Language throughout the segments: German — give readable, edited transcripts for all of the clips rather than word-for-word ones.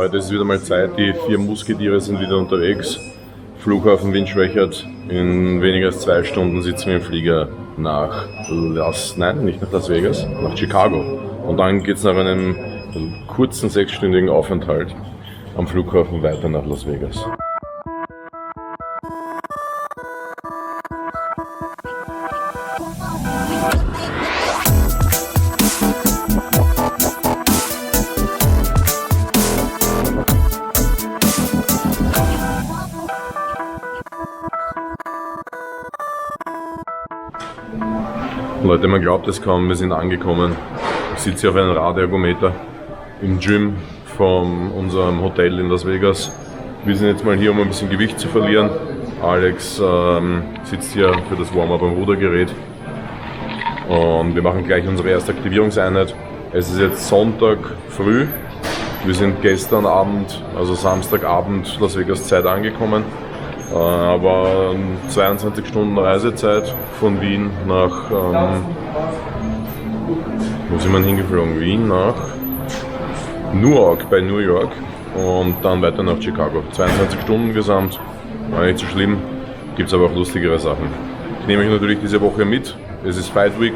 Heute ist es wieder mal Zeit, die 4 Musketiere sind wieder unterwegs. Flughafen Wien-Schwächert. In weniger als 2 Stunden sitzen wir im Flieger nach nicht nach Las Vegas, nach Chicago. Und dann geht es nach einem kurzen 6-stündigen Aufenthalt am Flughafen weiter nach Las Vegas. Leute, man glaubt es kaum, wir sind angekommen. Ich sitze hier auf einem Radergometer im Gym von unserem Hotel in Las Vegas. Wir sind jetzt mal hier, um ein bisschen Gewicht zu verlieren. Alex sitzt hier für das Warm-up am Rudergerät. Und wir machen gleich unsere erste Aktivierungseinheit. Es ist jetzt Sonntag früh. Wir sind gestern Abend, also Samstagabend Las Vegas Zeit angekommen. Aber 22 Stunden Reisezeit von Wien nach, wo sind wir hingeflogen? Wien nach Newark bei New York und dann weiter nach Chicago. 22 Stunden gesamt, war nicht so schlimm, gibt es aber auch lustigere Sachen. Ich nehme euch natürlich diese Woche mit, es ist Fight Week,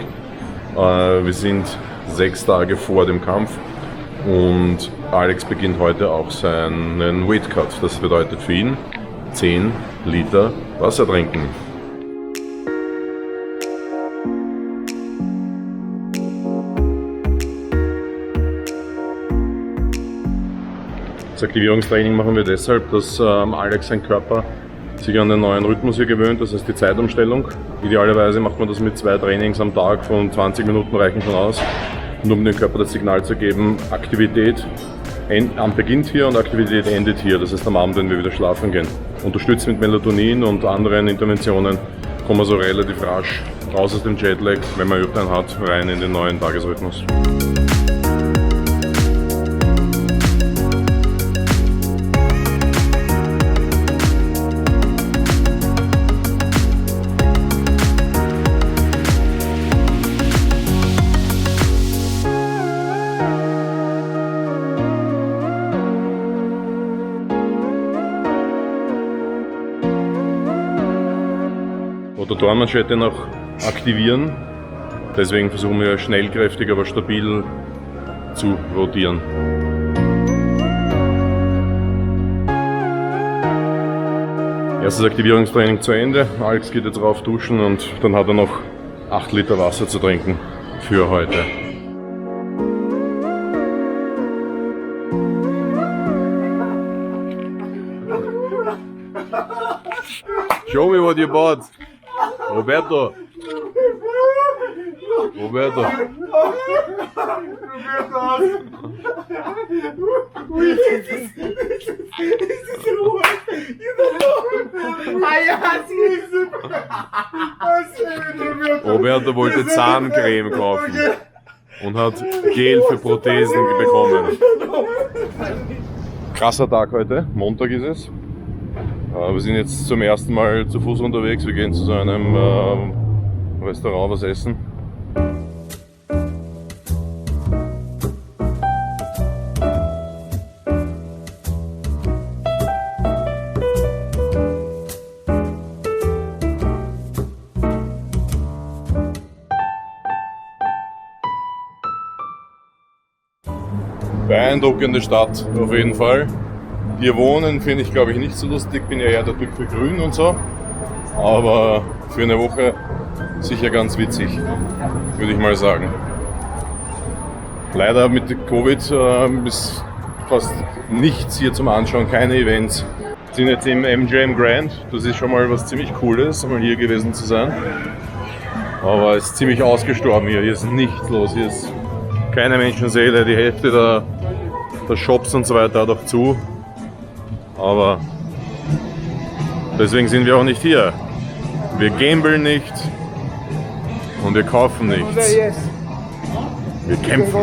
wir sind 6 Tage vor dem Kampf und Alex beginnt heute auch seinen Weight Cut. Das bedeutet für ihn 10 Liter Wasser trinken. Das Aktivierungstraining machen wir deshalb, dass Alex sein Körper sich an den neuen Rhythmus hier gewöhnt, das heißt die Zeitumstellung. Idealerweise macht man das mit 2 Trainings am Tag von 20 Minuten reichen schon aus. Und um dem Körper das Signal zu geben, Aktivität beginnt hier und Aktivität endet hier, das heißt am Abend, wenn wir wieder schlafen gehen. Unterstützt mit Melatonin und anderen Interventionen kommen wir so relativ rasch raus aus dem Jetlag, wenn man überhaupt einen hat, rein in den neuen Tagesrhythmus. Rotatormanschette noch aktivieren, deswegen versuchen wir schnellkräftig, aber stabil zu rotieren. Erstes Aktivierungstraining zu Ende, Alex geht jetzt rauf duschen und dann hat er noch 8 Liter Wasser zu trinken für heute. Show me what you bought. Roberto. Roberto wollte Zahncreme kaufen und hat Gel für Prothesen bekommen. Krasser Tag heute, Montag ist es. Wir sind jetzt zum ersten Mal zu Fuß unterwegs. Wir gehen zu so einem Restaurant was essen. Beeindruckende Stadt auf jeden Fall. Hier wohnen finde ich, glaube ich, nicht so lustig, bin ja eher der Typ für Grün und so, aber für eine Woche sicher ganz witzig, würde ich mal sagen. Leider mit Covid ist fast nichts hier zum Anschauen, keine Events. Wir sind jetzt im MGM Grand, das ist schon mal was ziemlich Cooles, einmal hier gewesen zu sein. Aber es ist ziemlich ausgestorben hier ist nichts los, hier ist keine Menschenseele, die Hälfte der Shops und so weiter hat auch zu. Aber deswegen sind wir auch nicht hier. Wir gamblen nicht und wir kaufen nichts. Wir kämpfen.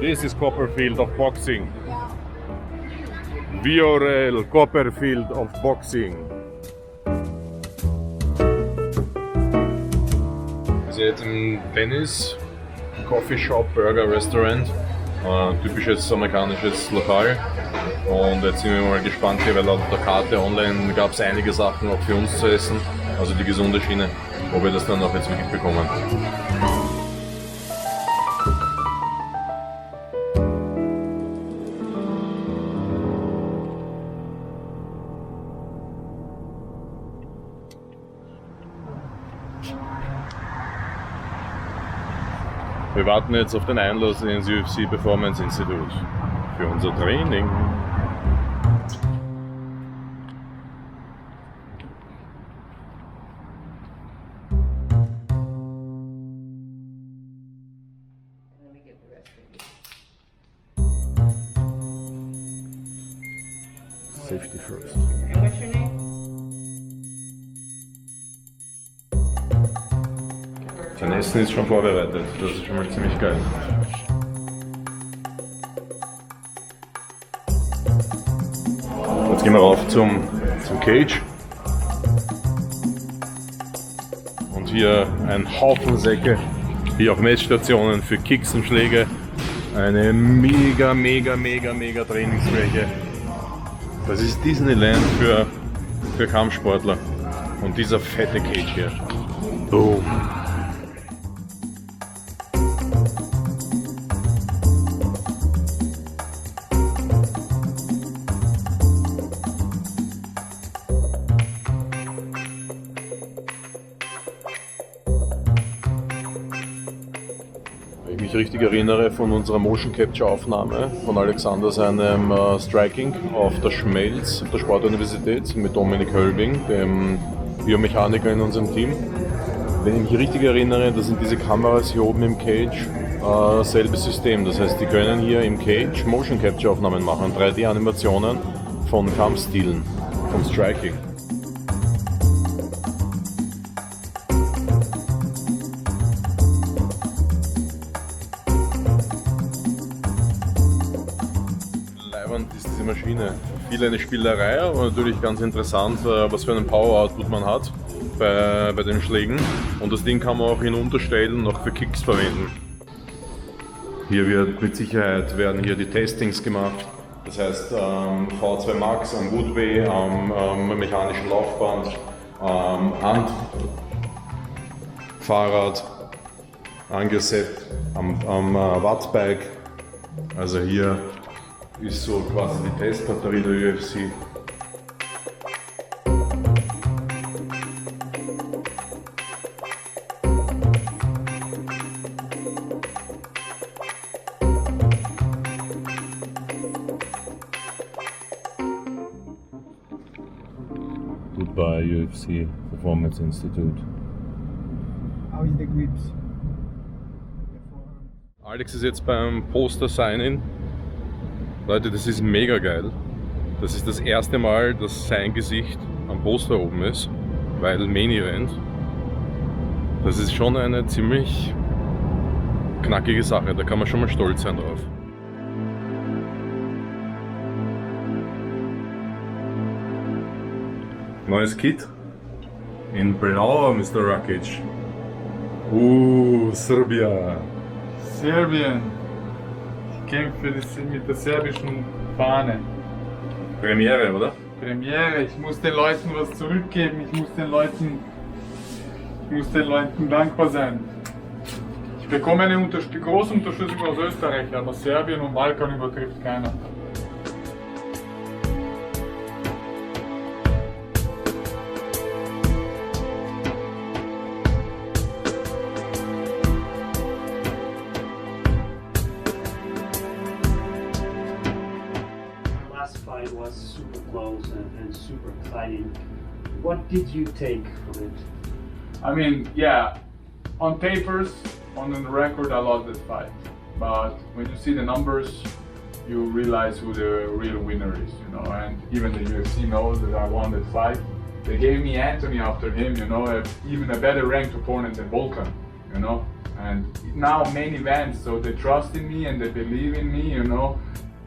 This is Copperfield of boxing. Viorel Copperfield of Boxing. Wir sind jetzt im Dennis Coffee Shop, Burger Restaurant. Typisches amerikanisches Lokal. Und jetzt sind wir mal gespannt hier, weil laut der Karte online gab es einige Sachen auch für uns zu essen. Also die gesunde Schiene, ob wir das dann auch jetzt wirklich bekommen. Wir warten jetzt auf den Einlass ins UFC Performance Institute für unser Training. Safety first. And what's your name? Sein Essen ist schon vorbereitet, das ist schon mal ziemlich geil. Jetzt gehen wir rauf zum Cage. Und hier ein Haufen Säcke, hier auch Messstationen für Kicks und Schläge. Eine mega Trainingsfläche. Das ist Disneyland für Kampfsportler. Und dieser fette Cage hier. Boom. Wenn ich mich richtig erinnere von unserer Motion Capture Aufnahme von Alexander seinem Striking auf der Schmelz, auf der Sportuniversität mit Dominik Hölbing, dem Biomechaniker in unserem Team. Wenn ich mich richtig erinnere, das sind diese Kameras hier oben im Cage selbes System. Das heißt, die können hier im Cage Motion Capture Aufnahmen machen, 3D-Animationen von Kampfstilen, vom Striking. Ist diese Maschine. Viel eine Spielerei, aber natürlich ganz interessant, was für einen Power-Output man hat bei den Schlägen. Und das Ding kann man auch in Unterstellen noch für Kicks verwenden. Hier werden hier die Testings gemacht. Das heißt V2 Max am Woodway, am mechanischen Laufband, Fahrrad, angesetzt am Wattbike. Also hier ist so quasi die Testbatterie der UFC. Goodbye UFC Performance Institute. How is the grips? Alex ist jetzt beim Poster Sign-In. Leute, das ist mega geil. Das ist das erste Mal, dass sein Gesicht am Poster oben ist, weil Main Event. Das ist schon eine ziemlich knackige Sache, da kann man schon mal stolz sein drauf. Neues Kit in Blau, Mr. Rakic. Serbia. Serbien. Ich kämpfe mit der serbischen Fahne. Premiere, oder? Premiere. Ich muss den Leuten was zurückgeben. Ich muss den Leuten dankbar sein. Ich bekomme eine große Unterstützung aus Österreich, aber Serbien und Balkan übertrifft keiner. Fight was super close and super exciting. What did you take from it? I mean, yeah, on papers, on the record, I lost that fight. But when you see the numbers, you realize who the real winner is, you know. And even the UFC knows that I won that fight. They gave me Anthony after him, you know, even a better ranked opponent than Volkan, you know. And now main events, so they trust in me and they believe in me, you know.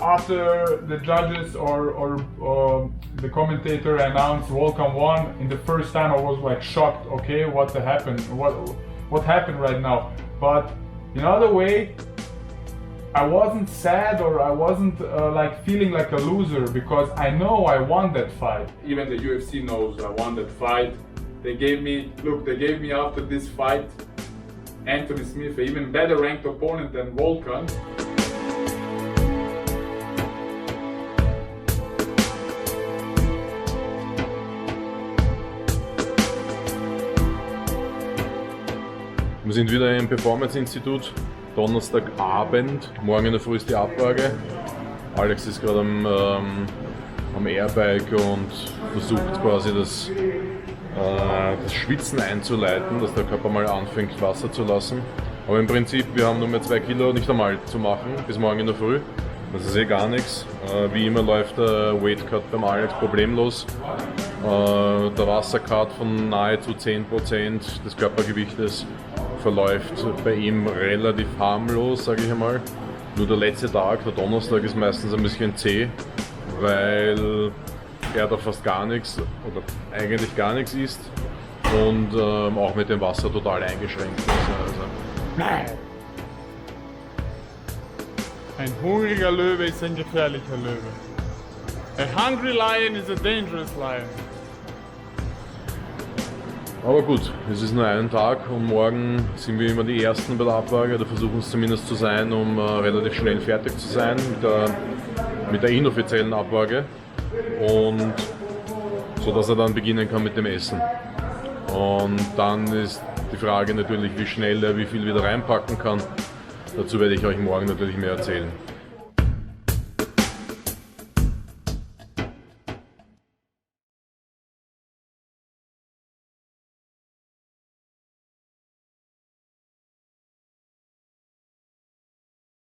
after the judges or the commentator announced Volkan won, in the first time I was like shocked. Okay, what happened? What happened right now? But in other way, I wasn't sad or I wasn't like feeling like a loser because I know I won that fight. Even the UFC knows I won that fight. They gave me after this fight Anthony Smith, an even better ranked opponent than Volkan. Wir sind wieder im Performance-Institut, Donnerstagabend, morgen in der Früh ist die Abfrage. Alex ist gerade am Airbike und versucht quasi das Schwitzen einzuleiten, dass der Körper mal anfängt Wasser zu lassen. Aber im Prinzip, wir haben nur mehr 2 Kilo nicht einmal zu machen, bis morgen in der Früh. Das ist gar nichts. Wie immer läuft der Weight Cut beim Alex problemlos. Der Wassercut von nahezu 10% des Körpergewichtes verläuft bei ihm relativ harmlos, sage ich einmal. Nur der letzte Tag, der Donnerstag, ist meistens ein bisschen zäh, weil er da fast gar nichts oder eigentlich gar nichts isst und auch mit dem Wasser total eingeschränkt ist. Also. Nein! Ein hungriger Löwe ist ein gefährlicher Löwe. A hungry lion is a dangerous lion. Aber gut, es ist nur ein Tag und morgen sind wir immer die Ersten bei der Abfrage, da versuchen es zumindest zu sein, um relativ schnell fertig zu sein mit der inoffiziellen Abfrage und so dass er dann beginnen kann mit dem Essen. Und dann ist die Frage natürlich, wie schnell er wie viel wieder reinpacken kann. Dazu werde ich euch morgen natürlich mehr erzählen.